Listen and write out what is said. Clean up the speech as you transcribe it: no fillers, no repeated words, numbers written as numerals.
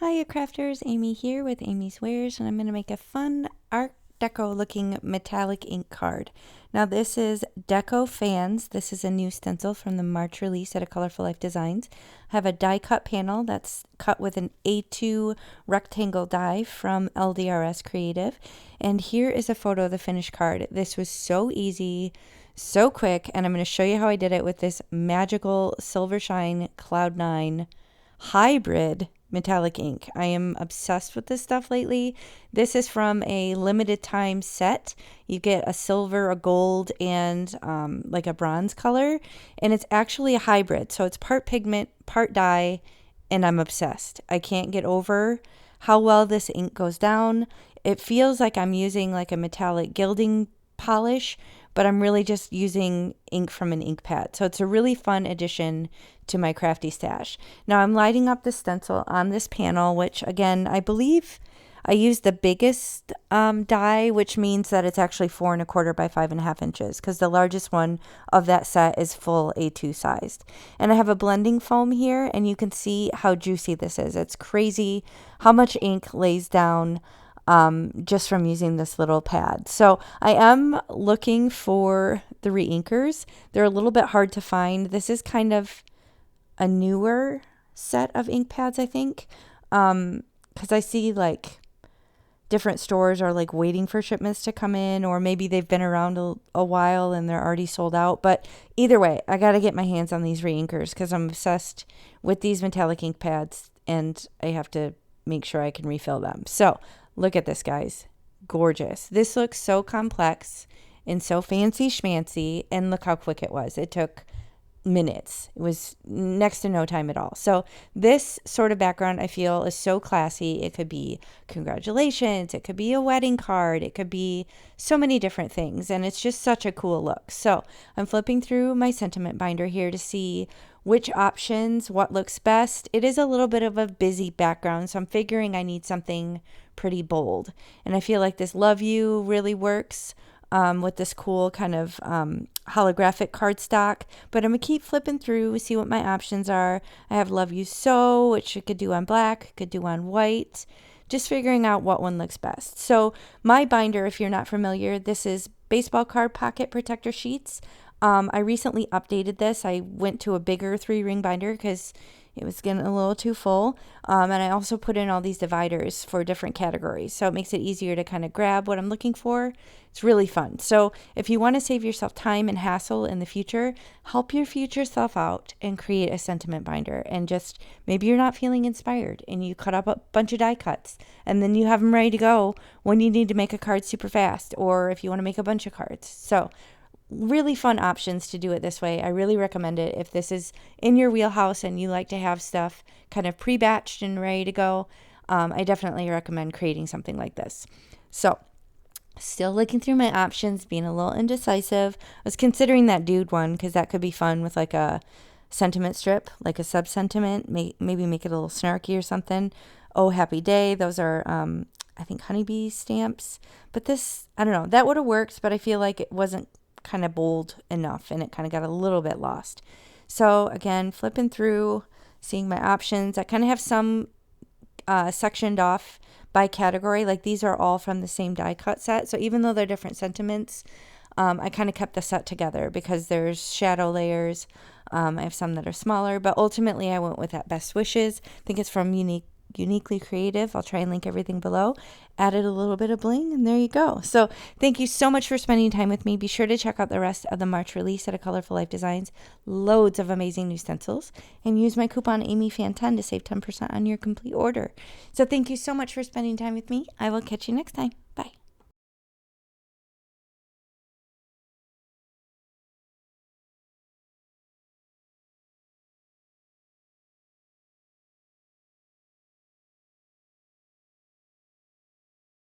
Hiya crafters, Amy here with amyswares, and I'm going to make a fun Art Deco looking metallic ink card. Now this is Deco Fans. This is a new stencil from the March release at a Colorful Life Designs. I have a die cut panel that's cut with an A2 rectangle die from LDRS Creative. And here is a photo of the finished card. This was so easy, so quick, and I'm going to show you how I did it with this magical Silver Shine Cloud 9 hybrid metallic ink. I am obsessed with this stuff lately. This is from a limited time set. You get a silver, a gold, and like a bronze color, and it's actually a hybrid. So it's part pigment, part dye, and I'm obsessed. I can't get over how well this ink goes down. It feels like I'm using like a metallic gilding polish, but I'm really just using ink from an ink pad. So it's a really fun addition to my crafty stash. Now I'm lighting up the stencil on this panel, which again, I believe I used the biggest die, which means that it's actually 4 1/4 by 5.5 inches, because the largest one of that set is full A2 sized. And I have a blending foam here, and you can see how juicy this is. It's crazy how much ink lays down just from using this little pad. So I am looking for the re-inkers. They're a little bit hard to find. This is kind of a newer set of ink pads, I think, because I see like different stores are like waiting for shipments to come in, or maybe they've been around a while and they're already sold out. But either way, I got to get my hands on these re-inkers because I'm obsessed with these metallic ink pads, and I have to make sure I can refill them. So look at this, guys. Gorgeous. This looks so complex and so fancy schmancy, and look how quick it was. It took minutes. It was next to no time at all. So this sort of background I feel is so classy. It could be congratulations, it could be a wedding card, it could be so many different things, and it's just such a cool look. So I'm flipping through my sentiment binder here to see which options, what looks best. It is a little bit of a busy background, so I'm figuring I need something pretty bold, and I feel like this love you really works with this cool kind of holographic cardstock. But I'm going to keep flipping through, see what my options are. I have Love You So, which I could do on black, could do on white. Just figuring out what one looks best. So my binder, if you're not familiar, this is baseball card pocket protector sheets. I recently updated this. I went to a bigger 3-ring binder because it was getting a little too full. And I also put in all these dividers for different categories. So it makes it easier to kind of grab what I'm looking for. It's really fun. So if you want to save yourself time and hassle in the future, help your future self out and create a sentiment binder. And just maybe you're not feeling inspired and you cut up a bunch of die cuts and then you have them ready to go when you need to make a card super fast, or if you want to make a bunch of cards. So really fun options to do it this way. I really recommend it if this is in your wheelhouse and you like to have stuff kind of pre-batched and ready to go. I definitely recommend creating something like this. So still looking through my options, being a little indecisive. I was considering that dude one because that could be fun with like a sentiment strip, like a sub-sentiment, maybe make it a little snarky or something. Oh, Happy Day. Those are, I think, honeybee stamps. But this, I don't know, that would have worked, but I feel like it wasn't kind of bold enough and it kind of got a little bit lost. So again, flipping through, seeing my options. I kind of have some sectioned off by category. Like these are all from the same die cut set. So even though they're different sentiments, I kind of kept the set together because there's shadow layers. I have some that are smaller, but ultimately I went with that Best Wishes. I think it's from Uniquely Creative. I'll try and link everything below. Added a little bit of bling, and there you go. So thank you so much for spending time with me. Be sure to check out the rest of the March release at a Colorful Life Designs. Loads of amazing new stencils, and use my coupon AMYFAN10 to save 10% on your complete order. So thank you so much for spending time with me. I will catch you next time. Bye.